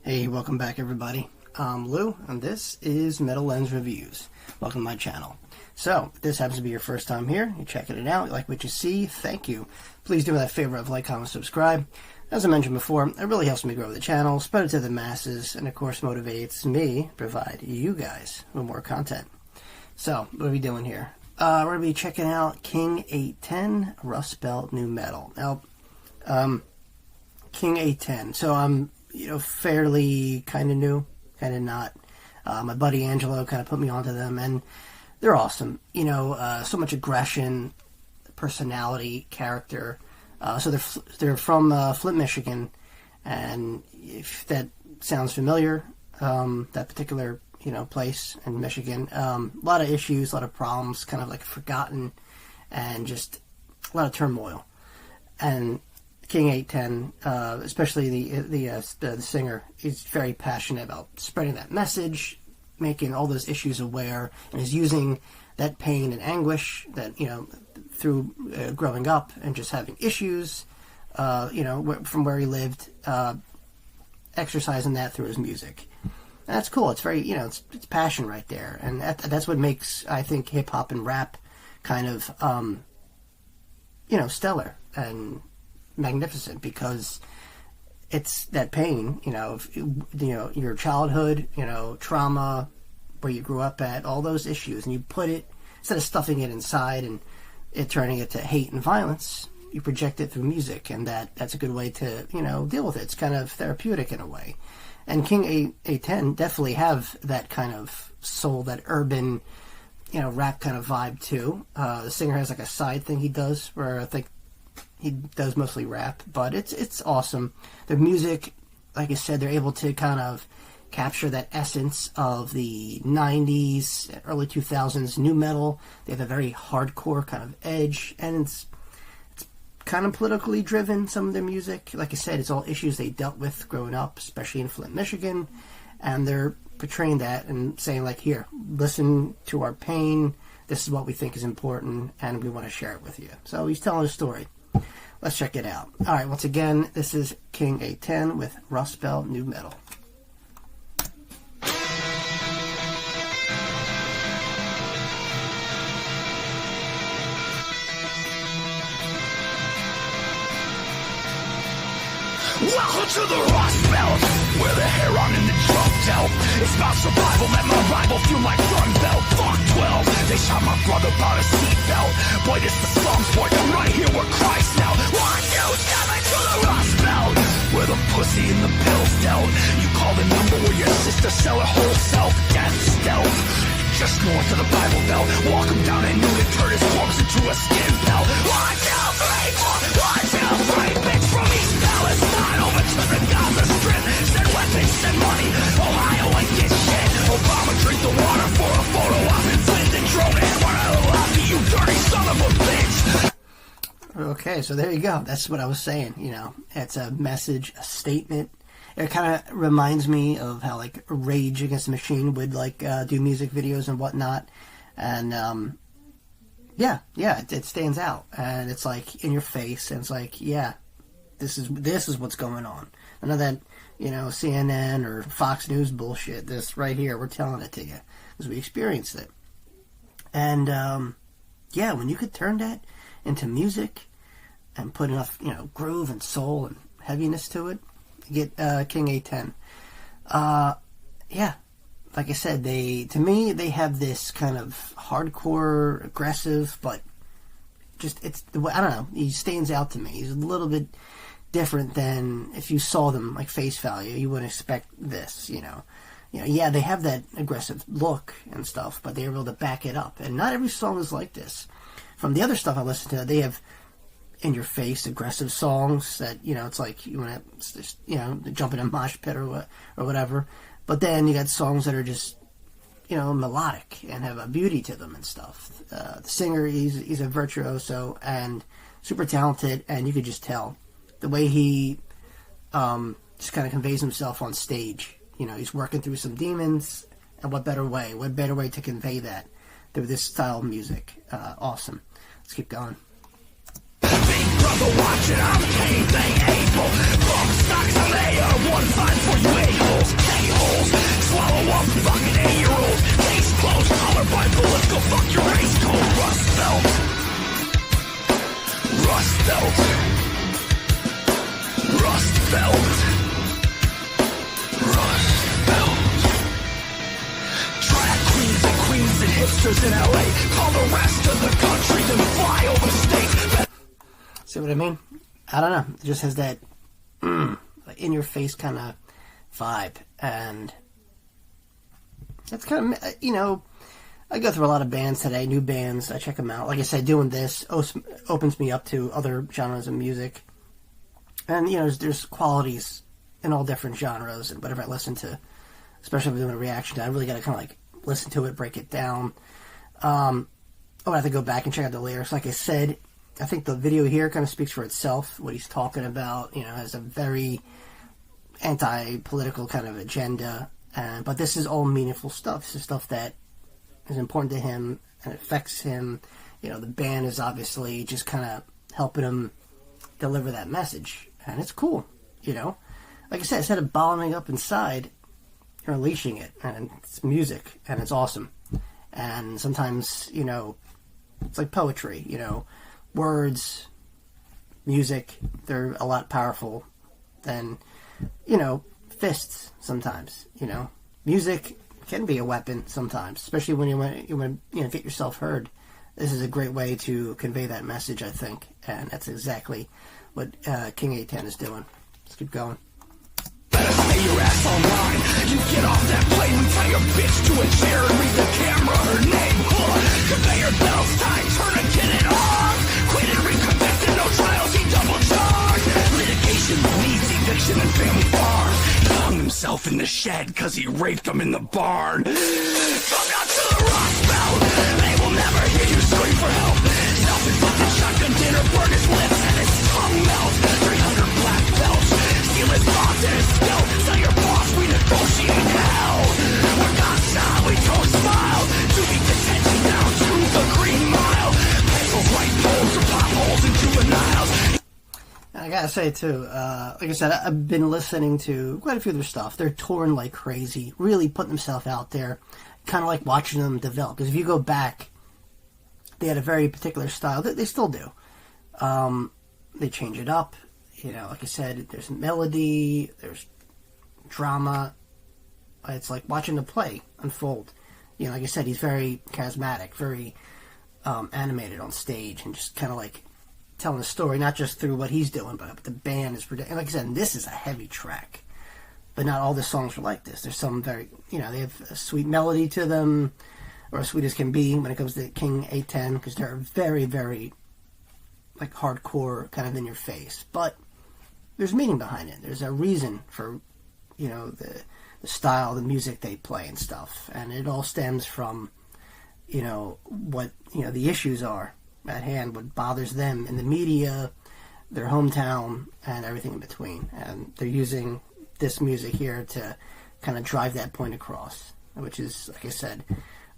Hey, welcome back everybody. I'm Lou, and this is Metal Lens Reviews. Welcome to my channel. So, if this happens to be your first time here, you're checking it out, you like what you see, thank you. Please do me that favor of like, comment, subscribe. As I mentioned before, it really helps me grow the channel, spread it to the masses, and of course motivates me to provide you guys with more content. So, what are we doing here? We're going to be checking out King 810 Rustbelt New Metal. Now, King 810. So I'm, fairly kind of new, kind of not. My buddy Angelo kind of put me onto them, and they're awesome. So much aggression, personality, character. So they're from Flint, Michigan, and if that sounds familiar, that particular place in Michigan, a lot of issues, a lot of problems, kind of like forgotten, and just a lot of turmoil. And King 810, especially the singer, is very passionate about spreading that message, making all those issues aware, and is using that pain and anguish that through growing up and just having issues, from where he lived, exercising that through his music. And that's cool. It's very it's passion right there, and that's what makes, I think, hip hop and rap kind of stellar and magnificent, because it's that pain, your childhood, trauma, where you grew up at, all those issues, and you put it, instead of stuffing it inside and turning it to hate and violence, you project it through music, and that's a good way to, deal with it. It's kind of therapeutic in a way. And King 810 definitely have that kind of soul, that urban, rap kind of vibe too. The singer has like a side thing he does, where I think he does mostly rap, but it's awesome. Their music, like I said, they're able to kind of capture that essence of the 90s, early 2000s new metal. They have a very hardcore kind of edge, and it's kind of politically driven, some of their music. Like I said, it's all issues they dealt with growing up, especially in Flint, Michigan, and they're portraying that and saying, like, here, listen to our pain, this is what we think is important, and we want to share it with you. So he's telling a story. Let's check it out. Alright, once again, this is King 810 with Rustbelt New Metal. Welcome to the Rustbelt, where the heron in the drum dealt. It's about survival, let my rival fuel my gun belt. Fuck 12, they shot my brother about a seatbelt. Boy, this the slums, boy, I'm right here where Christ now. 1, 2, 7 to the Rustbelt, where the pussy and the pills dealt. You call the number where your sister sell her whole self. Death stealth, just north of the Bible Belt. Walk him down and knew to turn his corpse into a skin belt. 1, 2, 3, 4, 1, 2, 3, bitch from East Palestine over to the Gaza Strip. Send weapons, send money, Ohio ain't get shit. Obama drink the water for a photo op in Flint and drone it. One of the left, you dirty son of a bitch. Okay, so there you go. That's what I was saying, It's a message, a statement. It kind of reminds me of how, like, Rage Against the Machine would, like, do music videos and whatnot. And, it stands out. And it's, like, in your face. And it's like, yeah, this is what's going on. None of that, CNN or Fox News bullshit. This right here, we're telling it to you, because we experienced it. And, when you could turn that into music and put enough, groove and soul and heaviness to it, get King 810. Like I said, to me they have this kind of hardcore, aggressive, but just, I don't know, he stands out to me. He's a little bit different than if you saw them like face value. You wouldn't expect this, Yeah, they have that aggressive look and stuff, but they're able to back it up. And not every song is like this. From the other stuff I listen to, they have in your face aggressive songs that it's like you want to jump in a mosh pit or whatever, but then you got songs that are just melodic and have a beauty to them and stuff. The singer, he's a virtuoso and super talented, and you could just tell the way he just kind of conveys himself on stage. He's working through some demons, and what better way to convey that through this style of music. Awesome. Let's keep going. brother watching, I'm King Thing Able. Bump stocks on air, 1-5 for you a-holes. K-holes, swallow up fucking 8-year-olds. Case closed, colored by bullets, go fuck your race code. Rustbelt. Rustbelt. Rustbelt. Rustbelt. Drag queens and queens and hipsters in LA. Call the rest of the country, then fly over states. See what I mean? I don't know. It just has that in-your-face kind of vibe. And it's kind of, you know, I go through a lot of bands today, new bands. I check them out. Like I said, doing this opens me up to other genres of music. And, you know, there's qualities in all different genres and whatever I listen to, especially if I'm doing a reaction. I really got to kind of like listen to it, break it down. I would have to go back and check out the lyrics. Like I said, I think the video here kind of speaks for itself. What he's talking about, you know, has a very anti-political kind of agenda. But this is all meaningful stuff. This is stuff that is important to him and affects him. You know, the band is obviously just kind of helping him deliver that message. And it's cool, you know. Like I said, instead of bottling up inside, you're unleashing it. And it's music. And it's awesome. And sometimes, you know, it's like poetry, you know. Words, music, they're a lot powerful than, you know, fists sometimes, you know. Music can be a weapon sometimes, especially when you want to get yourself heard. This is a great way to convey that message, I think, and that's exactly what King 810 is doing. Let's keep going. Better stay your ass online. You get off that plane, we tie your bitch to a chair and read the camera her name. Conveyor belts, time, tourniquet it off. Quit and reconvicted, no trials, he double charged. Litigation needs eviction and family farms. He hung himself in the shed cause he raped them in the barn. Come out to the Rust Belt. They will never hear you scream for help. Self-inflicted shotgun dinner burned his lips and his tongue melt. 300 black belts. Steal his thoughts and his skill. Tell your boss we negotiate hell. We're God's we don't smile. To be detention down to the Green Mile. Pencils, white poles, or potholes and juveniles. I gotta say too, like I said, I've been listening to quite a few of their stuff. They're touring like crazy, really putting themselves out there, kind of like watching them develop. Because if you go back, they had a very particular style. They still do. They change it up. You know, like I said, there's melody, there's drama. It's like watching the play unfold. You know, like I said, he's very charismatic, very animated on stage, and just kind of like telling the story, not just through what he's doing, but the band is producing. And like I said, this is a heavy track. But not all the songs are like this. There's some very, you know, they have a sweet melody to them, or as sweet as can be when it comes to King 810, because they're very, very, like, hardcore, kind of in your face. But there's meaning behind it. There's a reason for, you know, the style, the music they play and stuff. And it all stems from, you know, what, you know, the issues are at hand, what bothers them in the media, their hometown, and everything in between. And they're using this music here to kind of drive that point across, which is, like I said,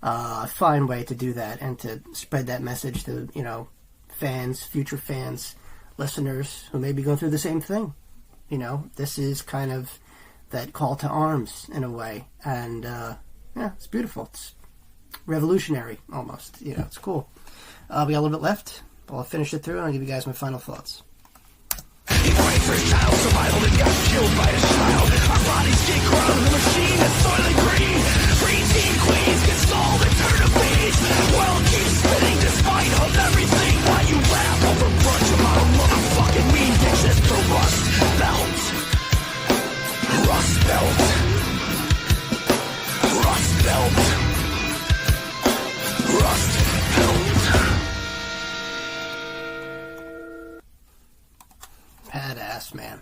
a fine way to do that and to spread that message to, you know, fans, future fans, listeners who may be going through the same thing. You know, this is kind of that call to arms in a way. And, yeah, it's beautiful. It's revolutionary almost. You know, it's cool. We got a little bit left. I'll finish it through and I'll give you guys my final thoughts. He prayed for his child, survival, and got killed by his child. Our bodies get grown, the machine is soiling green. Preteen queens get stalled and turn a page. World keeps spinning despite of everything. Why you laugh over brunch about a motherfucking mean dishes to Rust Belt. Rust Belt. Rust Belt. Rust Belt. Badass, man.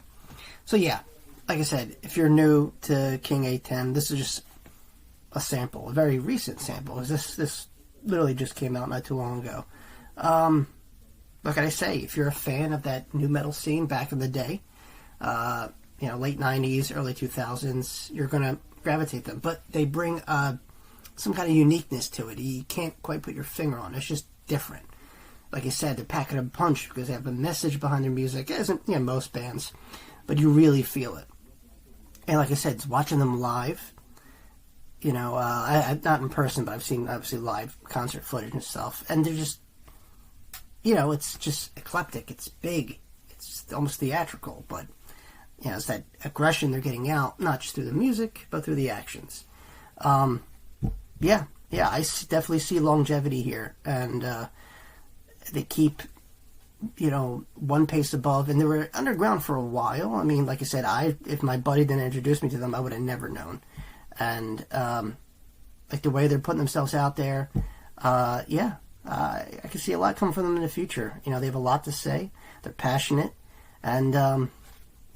So yeah, like I said, if you're new to King 810, this is just a sample, a very recent sample. This literally just came out not too long ago. What can I say? If you're a fan of that new metal scene back in the day, you know, late 90s, early 2000s, you're gonna gravitate them. But they bring some kind of uniqueness to it. You can't quite put your finger on it. It's just different. like I said, they're packing a punch because they have a message behind their music. It isn't, most bands, but you really feel it. And like I said, it's watching them live. I not in person, but I've seen obviously live concert footage and stuff, and they're just, it's just eclectic. It's big. It's almost theatrical, but it's that aggression they're getting out, not just through the music, but through the actions. I definitely see longevity here, and they keep, one pace above, and they were underground for a while. I mean, like I said, if my buddy didn't introduce me to them, I would have never known. And like the way they're putting themselves out there, I can see a lot coming from them in the future. They have a lot to say. They're passionate, and the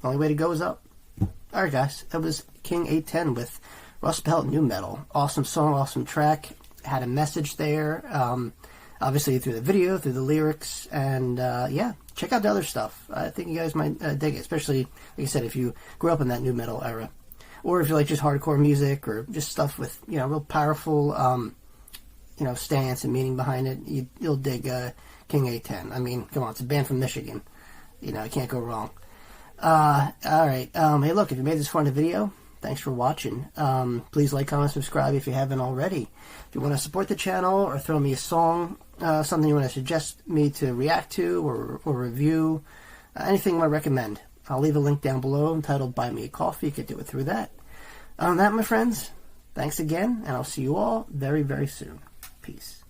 only way to go is up. All right, guys, that was King 810 with Rustbelt New Metal. Awesome song, awesome track. Had a message there. Obviously through the video, through the lyrics, and check out the other stuff. I think you guys might dig it, especially, like I said, if you grew up in that new metal era. Or if you like just hardcore music, or just stuff with, real powerful, stance and meaning behind it, you'll dig King 810. I mean, come on, it's a band from Michigan. I can't go wrong. Alright, hey look, if you made this far in the video, thanks for watching. Please like, comment, subscribe if you haven't already. If you want to support the channel, or throw me a song, something you want to suggest me to react to, or review, anything you want to recommend, I'll leave a link down below entitled Buy Me a Coffee. You could do it through that. On that, my friends, thanks again, and I'll see you all very, very soon. Peace.